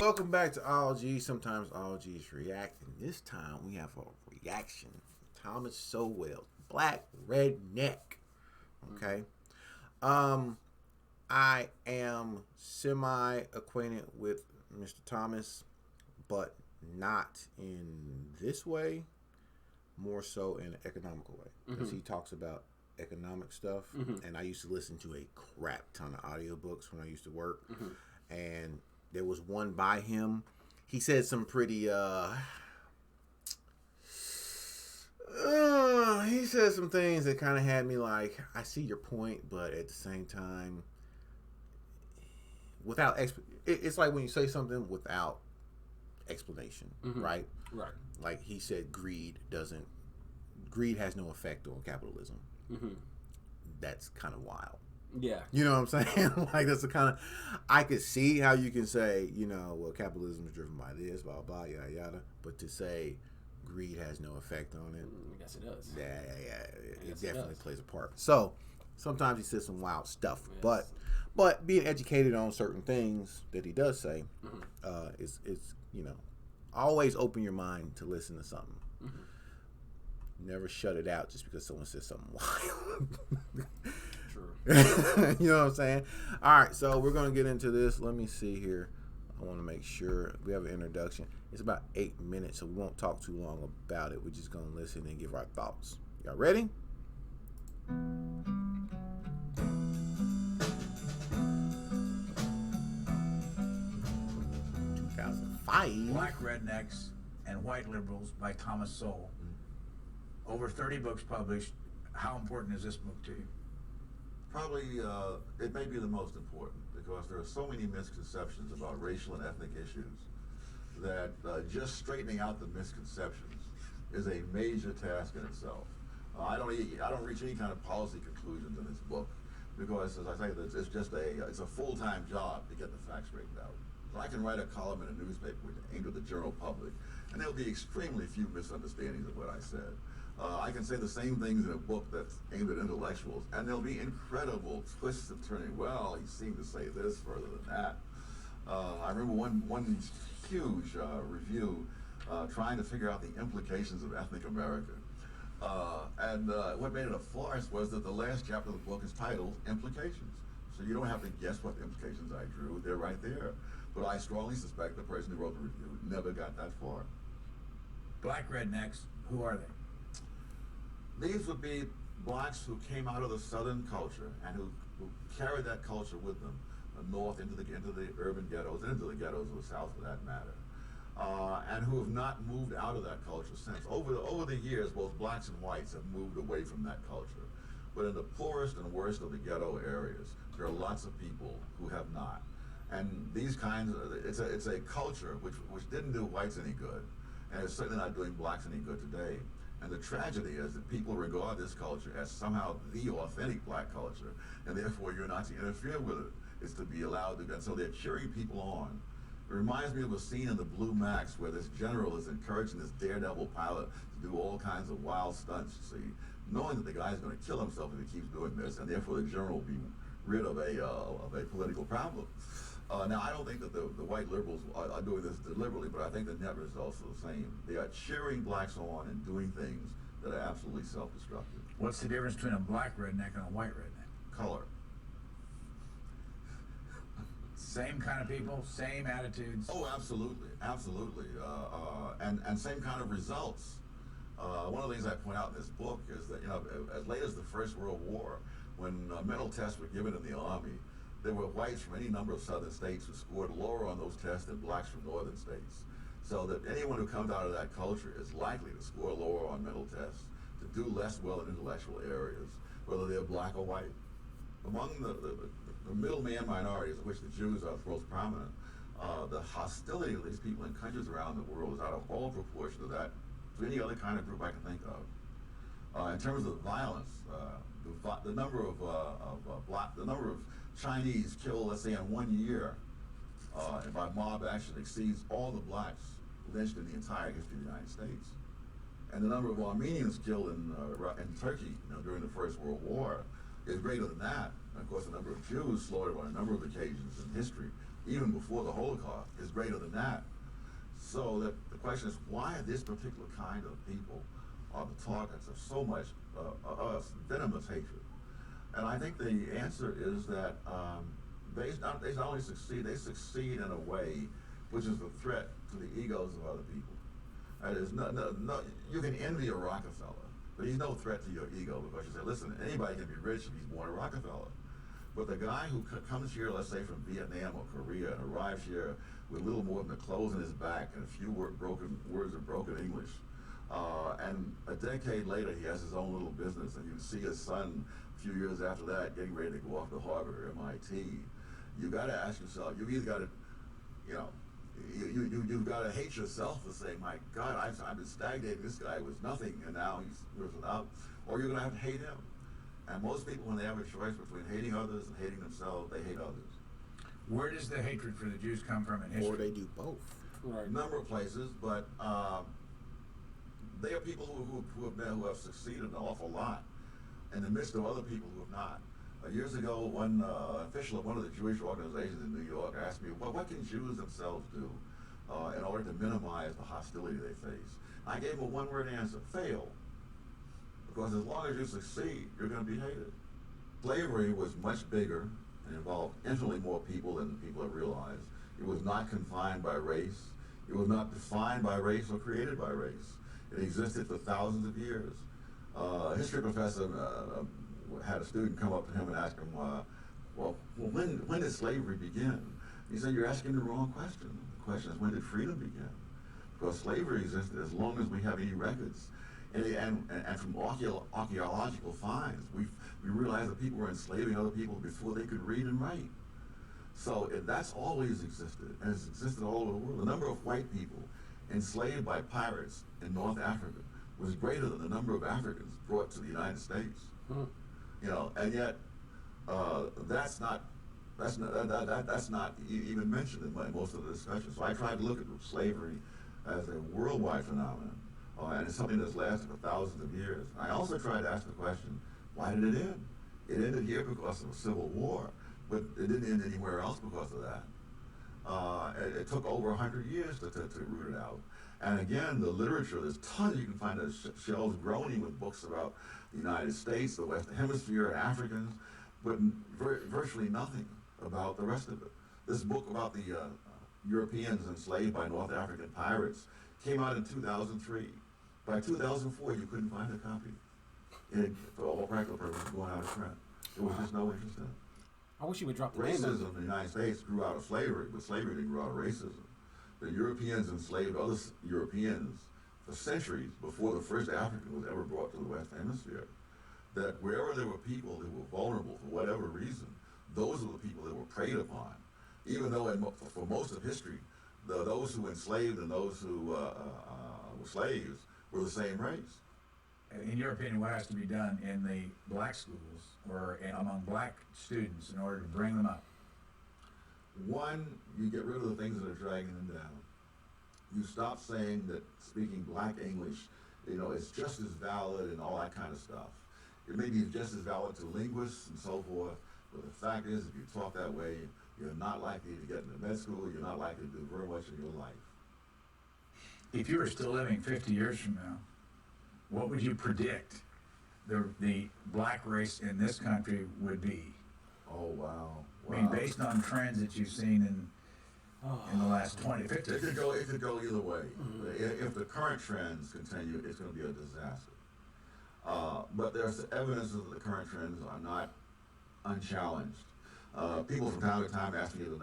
Welcome back to AllG. Sometimes AllG's React, and this time we have a reaction. Thomas Sowell, Black Redneck. Okay. I am semi-acquainted with Mr. Thomas, but not in this way. More so in an economical way, because he talks about economic stuff, and I used to listen to a crap ton of audiobooks when I used to work, and there was one by him. He said some pretty he said some things that kind of had me like, I see your point, but at the same time, without it's like when you say something without explanation, right? Right. Like he said, greed has no effect on capitalism. That's kind of wild. Yeah. You know what I'm saying? Like, that's the kind of, I could see how you can say, you know, well, capitalism is driven by this, blah, blah, yada, yada. But to say greed has no effect on it. I guess it does. Yeah. It definitely plays a part. So sometimes he says some wild stuff. Yes. But being educated on certain things that he does say, is, you know, always open your mind to listen to something. Never shut it out just because someone says something wild. True. You know what I'm saying? All right, so we're going to get into this. Let me see here. I want to make sure we have an introduction. It's about 8 minutes, so we won't talk too long about it. We're just going to listen and give our thoughts. Y'all ready? 2005. Black Rednecks and White Liberals by Thomas Sowell. Over 30 books published. How important is this book to you? Probably, it may be the most important because there are so many misconceptions about racial and ethnic issues that just straightening out the misconceptions is a major task in itself. I don't reach any kind of policy conclusions in this book because, as I say, it's a full-time job to get the facts straightened out. So I can write a column in a newspaper aimed at the general public, and there'll be extremely few misunderstandings of what I said. I can say the same things in a book that's aimed at intellectuals, and there'll be incredible twists and turning. Well, he seemed to say this further than that. I remember one huge review trying to figure out the implications of ethnic America. And what made it a farce was that the last chapter of the book is titled Implications. So you don't have to guess what the implications I drew. They're right there. But I strongly suspect the person who wrote the review never got that far. Black Rednecks, who are they? These would be blacks who came out of the Southern culture and who carried that culture with them north into the urban ghettos and into the ghettos of the South, for that matter, and who have not moved out of that culture since. Over the years, both blacks and whites have moved away from that culture, but in the poorest and worst of the ghetto areas, there are lots of people who have not. And these kinds of, it's a culture which didn't do whites any good, and it's certainly not doing blacks any good today. And the tragedy is that people regard this culture as somehow the authentic black culture, and therefore you're not to interfere with it. It's to be allowed to, and so they're cheering people on. It reminds me of a scene in the Blue Max where this general is encouraging this daredevil pilot to do all kinds of wild stunts, you see, knowing that the guy's going to kill himself if he keeps doing this, and therefore the general will be rid of a political problem. Now, I don't think that the white liberals are doing this deliberately, but I think the net results are the same. They are cheering blacks on and doing things that are absolutely self-destructive. What's the difference between a black redneck and a white redneck? Color. Same kind of people, same attitudes? Oh, absolutely, absolutely. And same kind of results. One of the things I point out in this book is that, you know, as late as the First World War, when mental tests were given in the Army, there were whites from any number of southern states who scored lower on those tests than blacks from northern states. So that anyone who comes out of that culture is likely to score lower on mental tests, to do less well in intellectual areas, whether they're black or white. Among the middleman minorities, of which the Jews are the most prominent, the hostility of these people in countries around the world is out of all proportion to that, to any other kind of group I can think of. In terms of violence, the number of Chinese killed, let's say, in 1 year, and by mob action exceeds all the blacks lynched in the entire history of the United States. And the number of Armenians killed in Turkey, you know, during the First World War is greater than that. And of course, the number of Jews slaughtered on a number of occasions in history even before the Holocaust, is greater than that. So the question is, why this particular kind of people are the targets of so much venomous hatred? And I think the answer is that they not only succeed, they succeed in a way which is a threat to the egos of other people. That is, no, you can envy a Rockefeller, but he's no threat to your ego, because you say, listen, anybody can be rich if he's born a Rockefeller. But the guy who comes here, let's say from Vietnam or Korea, and arrives here with little more than the clothes in his back and a few words of broken English, and a decade later he has his own little business, and you see his son a few years after that getting ready to go off to Harvard or MIT, you got to ask yourself, you've either got to, you've got to hate yourself for saying, my God, I've been stagnating, this guy was nothing, and now he's risen up, or you're going to have to hate him. And most people, when they have a choice between hating others and hating themselves, they hate others. Where does the hatred for the Jews come from in history? Or they do both. Right. A number of places, but they are people who have succeeded an awful lot in the midst of other people who have not. Years ago, one official of one of the Jewish organizations in New York asked me, well, what can Jews themselves do in order to minimize the hostility they face? I gave him a one-word answer: fail. Because as long as you succeed, you're going to be hated. Slavery was much bigger and involved infinitely more people than people have realized. It was not confined by race. It was not defined by race or created by race. It existed for thousands of years. A history professor had a student come up to him and ask him, well, when did slavery begin? He said, you're asking the wrong question. The question is, when did freedom begin? Because slavery existed as long as we have any records. And from archaeological finds, we realize that people were enslaving other people before they could read and write. So that's always existed, and it's existed all over the world. The number of white people enslaved by pirates in North Africa was greater than the number of Africans brought to the United States. And yet that's not even mentioned in most of the discussion. So I tried to look at slavery as a worldwide phenomenon. And it's something that's lasted for thousands of years. I also tried to ask the question, why did it end? It ended here because of a civil war, but it didn't end anywhere else because of that. It took over 100 years to root it out. And again, the literature, there's tons, you can find the shelves groaning with books about the United States, the Western Hemisphere, and Africans, but virtually nothing about the rest of it. This book about the Europeans enslaved by North African pirates came out in 2003. By 2004, you couldn't find a copy. For all practical purposes, going out of print. There was just no interest in it. I wish you would drop the name. Racism in the United States grew out of slavery, but slavery didn't grow out of racism. The Europeans enslaved other Europeans for centuries before the first African was ever brought to the Western Hemisphere. That wherever there were people who were vulnerable for whatever reason, those were the people that were preyed upon. Even though for most of history, those who enslaved and those who were slaves were the same race. In your opinion, what has to be done in the black schools or among black students in order to bring them up? One, you get rid of the things that are dragging them down. You stop saying that speaking black English, is just as valid and all that kind of stuff. It may be just as valid to linguists and so forth, but the fact is, if you talk that way, you're not likely to get into med school, you're not likely to do very much in your life. If you were still living 50 years from now, what would you predict the black race in this country would be? Oh, wow. I mean, based on trends that you've seen in the last 20, 50 years. It could go either way. If the current trends continue, it's going to be a disaster. But there's evidence that the current trends are not unchallenged. People from time to time ask me to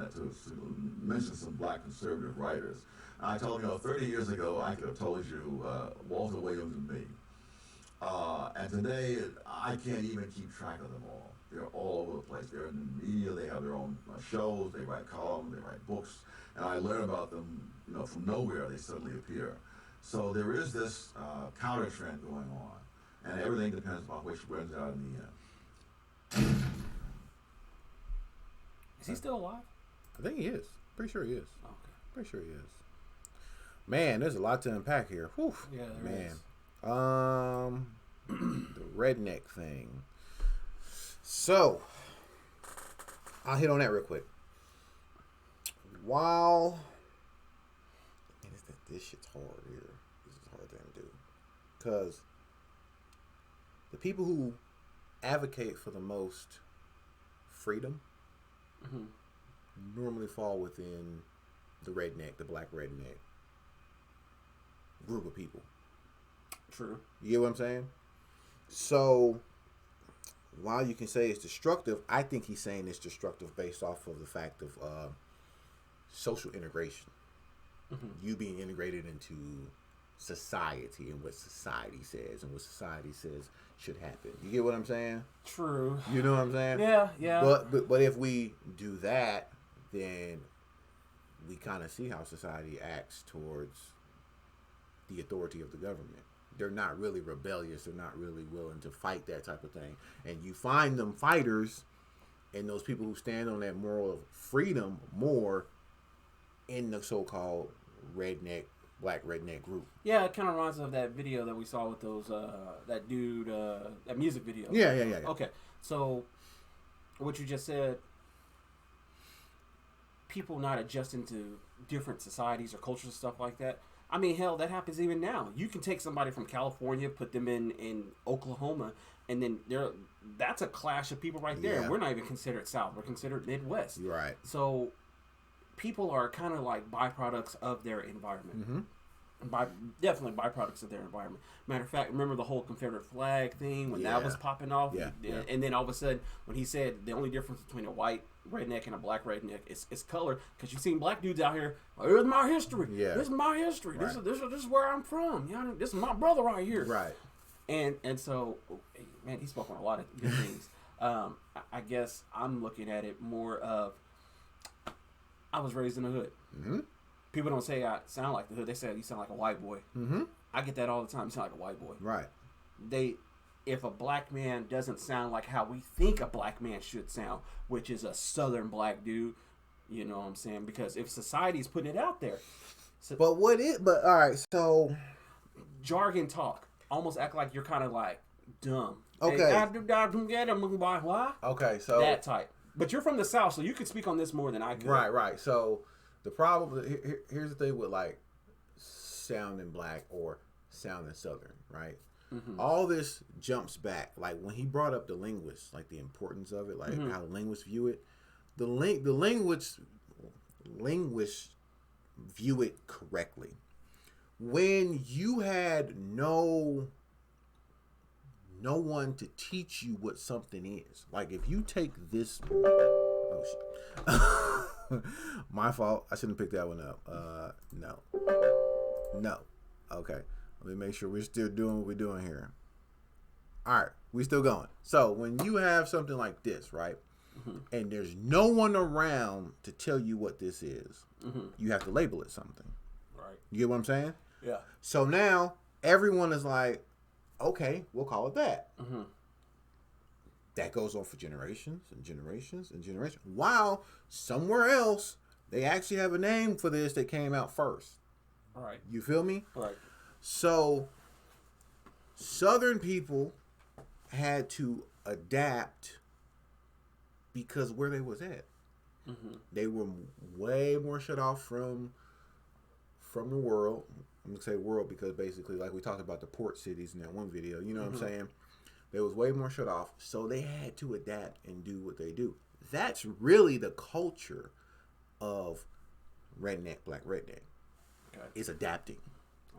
mention some black conservative writers. And I told them, 30 years ago, I could have told you Walter Williams and me. And today, I can't even keep track of them all. They're all over the place. They're in the media. They have their own shows. They write columns. They write books. And I learn about them, from nowhere. They suddenly appear. So there is this counter trend going on. And everything depends upon which wins out in the end. Is he still alive? I think he is. Pretty sure he is. Okay. Pretty sure he is. Man, there's a lot to unpack here. Whew. Yeah, there is. The redneck thing. So, I'll hit on that real quick. while man, this shit's hard here. This is a hard thing to do. Because the people who advocate for the most freedom normally fall within the black redneck group of people. True. You get what I'm saying? So, while you can say it's destructive, I think he's saying it's destructive based off of the fact of social integration. You being integrated into society and what society says and what society says should happen. You get what I'm saying? True. You know what I'm saying? Yeah. But if we do that, then we kind of see how society acts towards the authority of the government. They're not really rebellious. They're not really willing to fight that type of thing. And you find them fighters and those people who stand on that moral freedom more in the so-called black redneck group. Yeah, it kind of reminds me of that video that we saw with those, that dude, that music video. Yeah. Okay, so what you just said, people not adjusting to different societies or cultures and stuff like that. I mean, hell, that happens even now. You can take somebody from California, put them in Oklahoma, and then that's a clash of people right there. Yeah. We're not even considered South. We're considered Midwest. Right. So people are kind of like byproducts of their environment. Definitely byproducts of their environment. Matter of fact, remember the whole Confederate flag thing when that was popping off? Yeah. And then all of a sudden, when he said the only difference between a white redneck and a black redneck is color, because you've seen black dudes out here, this is my history. Yeah. This is my history. Right. This is where I'm from. You know, this is my brother right here. Right. And so, man, he spoke on a lot of good things. I guess I'm looking at it more of, I was raised in the hood. People don't say I sound like the hood. They say you sound like a white boy. I get that all the time. You sound like a white boy. Right. If a black man doesn't sound like how we think a black man should sound, which is a southern black dude, you know what I'm saying? Because if society's putting it out there. But all right, so. Jargon talk. Almost act like you're kind of like dumb. Okay. Okay, so. That type. But you're from the South, so you could speak on this more than I could. Right. So the problem, here's the thing with like sounding black or sounding southern, right? All this jumps back. Like when he brought up the linguists, like the importance of it, like how the linguists view it. The linguists view it correctly. When you had no one to teach you what something is. Like if you take this, oh shit, my fault. I shouldn't have picked that one up. No. Okay, let me make sure we're still doing what we're doing here. All right, we still going. So when you have something like this, right, and there's no one around to tell you what this is, you have to label it something. Right. You get what I'm saying? Yeah. So now everyone is like, okay, we'll call it that. That goes on for generations and generations and generations. While somewhere else, they actually have a name for this that came out first. All right. You feel me? Right. So, Southern people had to adapt because where they was at. They were way more shut off from the world. I'm gonna say world because basically, like we talked about the port cities in that one video, you know what I'm saying? They was way more shut off, so they had to adapt and do what they do. That's really the culture of black redneck. Okay. Is adapting.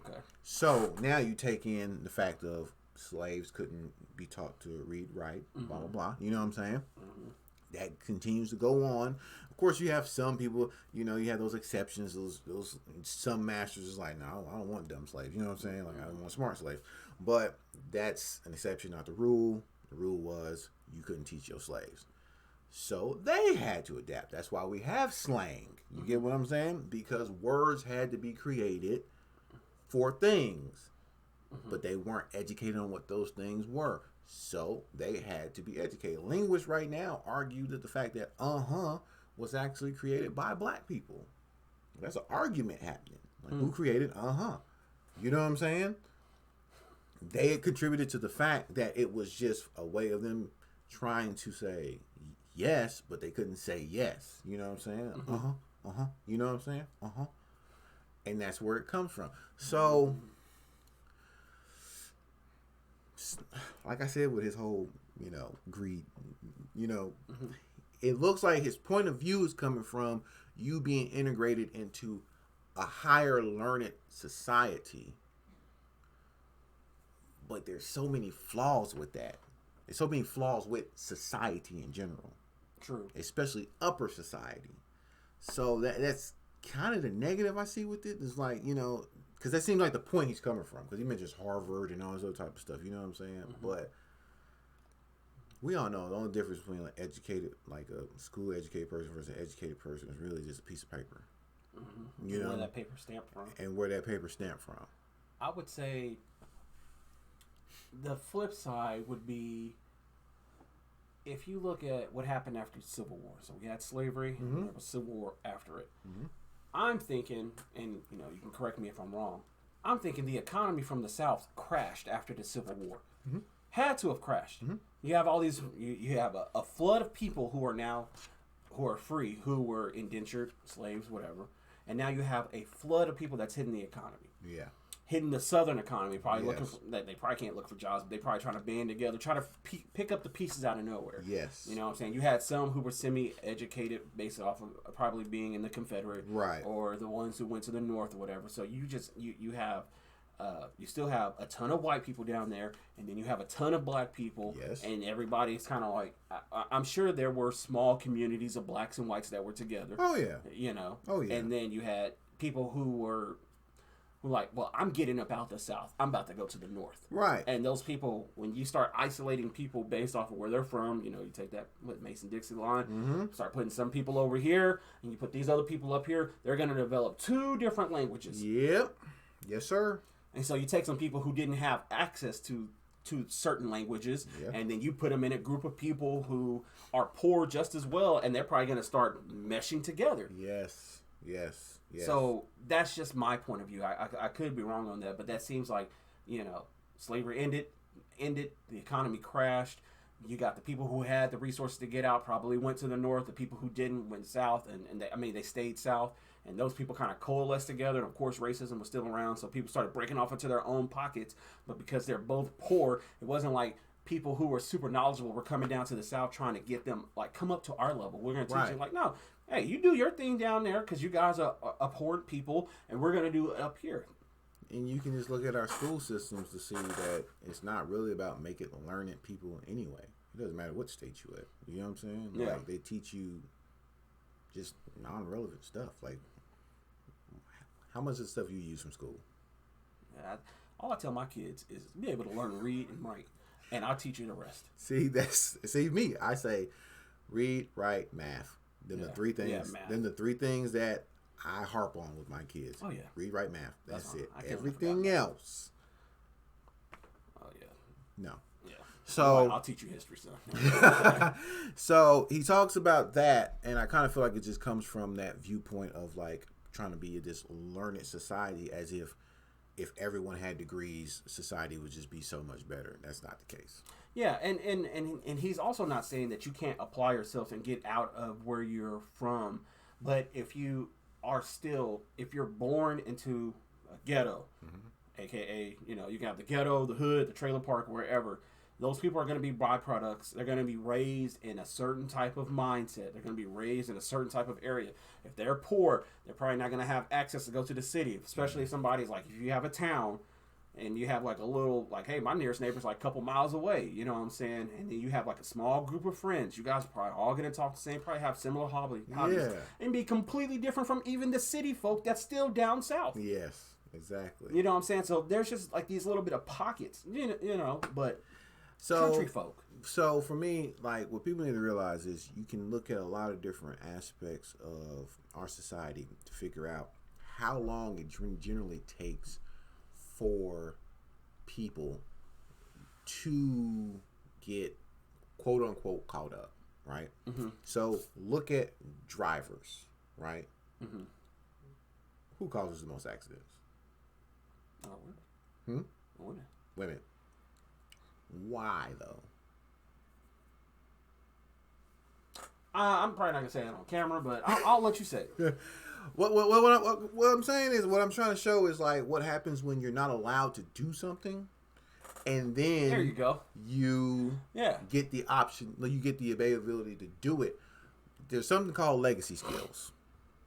Okay. So now you take in the fact of slaves couldn't be taught to read, write, blah blah blah. You know what I'm saying? That continues to go on. Of course, you have some people, you have those exceptions. Those some masters is like, no, I don't want dumb slaves. You know what I'm saying? Like, I don't want smart slaves. But that's an exception, not the rule. The rule was you couldn't teach your slaves. So they had to adapt. That's why we have slang. You get what I'm saying? Because words had to be created for things. But they weren't educated on what those things were. So they had to be educated. Linguists right now argue that the fact that was actually created by black people. That's an argument happening. Like, who created You know what I'm saying? They had contributed to the fact that it was just a way of them trying to say yes, but they couldn't say yes. You know what I'm saying? You know what I'm saying? And that's where it comes from. So, like I said, with his whole, greed, it looks like his point of view is coming from you being integrated into a higher learned society. But there's so many flaws with that. There's so many flaws with society in general. True. Especially upper society. So that's kind of the negative I see with it. It's like, because that seems like the point he's coming from. Because he mentions Harvard and all this other type of stuff. You know what I'm saying? But we all know the only difference between a school educated person versus an educated person is really just a piece of paper. You know? Where that paper stamped from. And where that paper stamped from. I would say the flip side would be if you look at what happened after the Civil War. So we had slavery, and there was Civil War after it. I'm thinking, and you can correct me if I'm wrong, I'm thinking the economy from the South crashed after the Civil War. Had to have crashed. You have all these, you have a flood of people who are free, who were indentured, slaves, whatever. And now you have a flood of people that's hitting the economy. Yeah. Hitting the Southern economy, probably looking for that. They probably can't look for jobs, but they probably trying to band together, try to pick up the pieces out of nowhere. Yes. You know what I'm saying? You had some who were semi-educated based off of probably being in the Confederate, right, or the ones who went to the North or whatever. So you have you still have a ton of white people down there, and then you have a ton of black people. Yes. And everybody's kind of like, I'm sure there were small communities of blacks and whites that were together. Oh yeah. Oh yeah. And then you had people who were like, well, I'm getting up out the South. I'm about to go to the North. Right. And those people, when you start isolating people based off of where they're from, you take that Mason-Dixie line, start putting some people over here, and you put these other people up here, they're going to develop two different languages. Yep. Yes, sir. And so you take some people who didn't have access to certain languages, and then you put them in a group of people who are poor just as well, and they're probably going to start meshing together. Yes. Yes. Yes. So that's just my point of view. I could be wrong on that, but that seems like, slavery ended, the economy crashed. You got the people who had the resources to get out probably went to the North. The people who didn't went south, and they stayed south. And those people kind of coalesced together. And of course, racism was still around, so people started breaking off into their own pockets. But because they're both poor, it wasn't like people who were super knowledgeable were coming down to the South trying to get them, like, come up to our level. We're going to teach you. Like, no, hey, you do your thing down there because you guys are abhorrent people, and we're going to do it up here. And you can just look at our school systems to see that it's not really about making learned people anyway. It doesn't matter what state you at. You know what I'm saying? Yeah. Like, they teach you just non-relevant stuff. Like, how much of the stuff you use from school? All I tell my kids is be able to learn to read and write, and I'll teach you the rest. See me. I say read, write, math. Then the three things. Yeah, math. Then the three things that I harp on with my kids. Oh yeah. Read, write, math. That's it. I Everything else. Oh yeah. No. Yeah. So I'll teach you history, son. So he talks about that, and I kind of feel like it just comes from that viewpoint of like trying to be this learned society, as if everyone had degrees, society would just be so much better. That's not the case. Yeah, and he's also not saying that you can't apply yourself and get out of where you're from, but if you're born into a ghetto, aka you can have the ghetto, the hood, the trailer park, wherever. Those people are going to be byproducts. They're going to be raised in a certain type of mindset. They're going to be raised in a certain type of area. If they're poor, they're probably not going to have access to go to the city, especially if somebody's like, if you have a town and you have like a little, like, hey, my nearest neighbor's like a couple miles away, you know what I'm saying? And then you have like a small group of friends. You guys are probably all going to talk the same, probably have similar hobbies. And be completely different from even the city folk that's still down south. Yes, exactly. You know what I'm saying? So there's just like these little bit of pockets, but... country folk. So for me, like, what people need to realize is you can look at a lot of different aspects of our society to figure out how long it generally takes for people to get quote unquote caught up, right? So look at drivers, right? Who causes the most accidents? Women. Why though? I'm probably not gonna say that on camera, but I'll let you say it. What I'm saying is, what I'm trying to show is like what happens when you're not allowed to do something, and then There you go. You get the option, you get the availability to do it. There's something called legacy skills,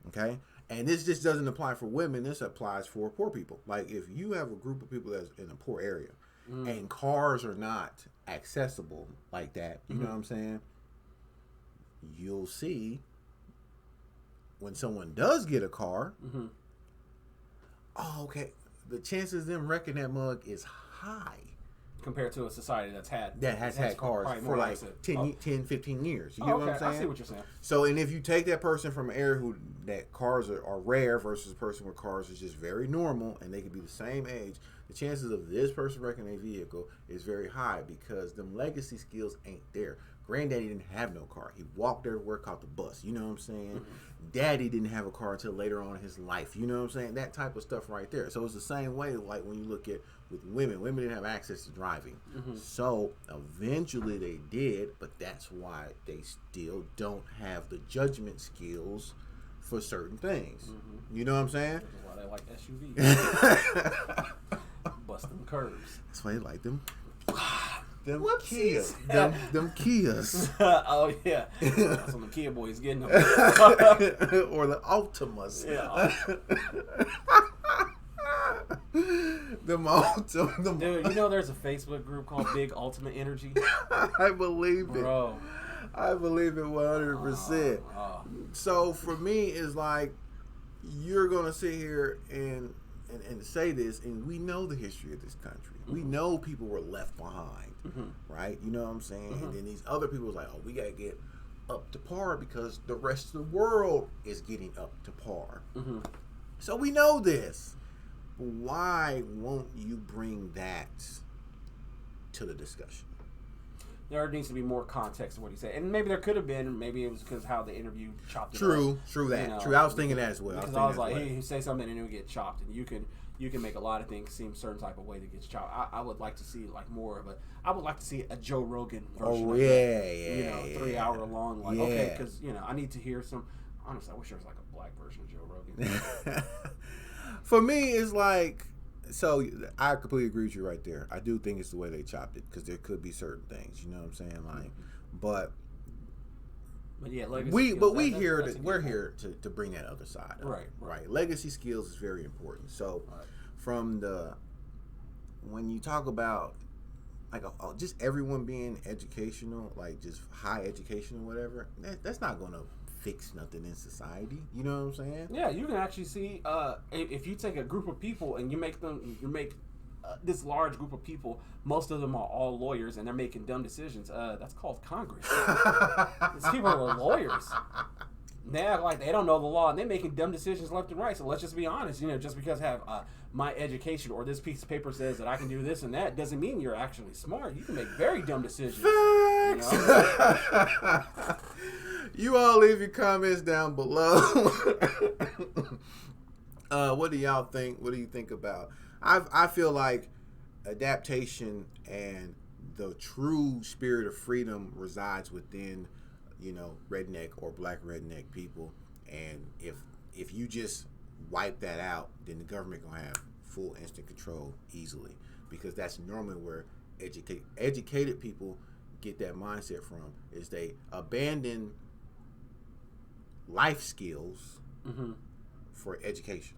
okay? And this just doesn't apply for women. This applies for poor people. Like if you have a group of people that's in a poor area, and cars are not accessible like that, you know what I'm saying? You'll see when someone does get a car, oh, okay, the chances of them wrecking that mug is high. Compared to a society that's had cars for like 10, 15 years. You get what I'm saying? I see what you're saying. So, and if you take that person from an area that cars are rare versus a person where cars is just very normal and they could be the same age, the chances of this person wrecking a vehicle is very high because them legacy skills ain't there. Granddaddy didn't have no car. He walked everywhere, caught the bus. You know what I'm saying? Daddy didn't have a car until later on in his life. You know what I'm saying? That type of stuff right there. So it's the same way like when you look at with women. Women didn't have access to driving. So eventually they did, but that's why they still don't have the judgment skills for certain things. You know what I'm saying? Which is why they like SUVs. Busting curves. That's why they like them. Them Whoopsies. Kias. Them Kias. Oh, yeah. That's when the Kia boys getting them. Or the Altimas. Yeah. Dude, you know there's a Facebook group called Big Ultimate Energy? I believe it. Bro. I believe it 100%. So for me, it's like you're going to sit here and say this, and we know the history of this country. We know people were left behind, right? You know what I'm saying? And then these other people was like, oh, we got to get up to par because the rest of the world is getting up to par. So we know this. Why won't you bring that to the discussion? There needs to be more context to what he said. And maybe there could have been. Maybe it was because how the interview chopped it up. True that. You know, True. I was thinking that as well. Because I was like, hey, you say something and it would get chopped. And you can make a lot of things seem a certain type of way that gets chopped. I would like to see like more of I would like to see a Joe Rogan version of that. 3 hour long. Like, okay, because, I need to hear some. Honestly, I wish there was like a black version of Joe Rogan. For me, it's like, so I completely agree with you right there. I do think it's the way they chopped it because there could be certain things, you know what I'm saying? Like, but yeah, legacy we're here to bring that other side up, right? Legacy skills is very important. So when you talk about like just everyone being educational, like just high education or whatever, that's not going to fix nothing in society. You know what I'm saying? Yeah, you can actually see if you take a group of people and you make this large group of people, most of them are all lawyers and they're making dumb decisions. That's called Congress. These people are lawyers. They act like they don't know the law and they're making dumb decisions left and right. So let's just be honest. Just because I have my education or this piece of paper says that I can do this and that doesn't mean you're actually smart. You can make very dumb decisions. You all leave your comments down below. What do y'all think? What do you think about? I feel like adaptation and the true spirit of freedom resides within, redneck or black redneck people. And if you just wipe that out, then the government gonna have full instant control easily, because that's normally where educated people get that mindset from. Is they abandon life skills for education.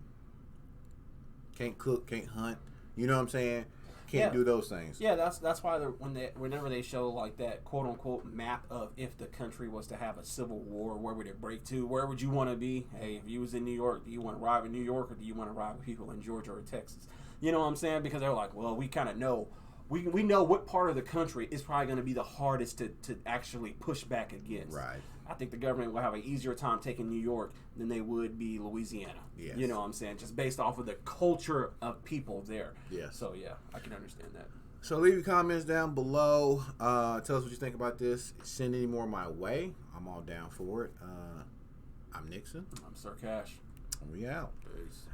Can't cook, can't hunt. You know what I'm saying? Can't do those things. Yeah, that's why whenever they show like that quote unquote map of if the country was to have a civil war, where would it break to? Where would you want to be? Hey, if you was in New York, do you want to ride with New York or do you want to ride with people in Georgia or Texas? You know what I'm saying? Because they're like, well, we kind of know. We know what part of the country is probably going to be the hardest to actually push back against. Right. I think the government will have an easier time taking New York than they would be Louisiana. Yes. You know what I'm saying? Just based off of the culture of people there. Yes. So, yeah, I can understand that. So leave your comments down below. Tell us what you think about this. Send any more my way. I'm all down for it. I'm Nixon. I'm Sir Cash. We out. Peace.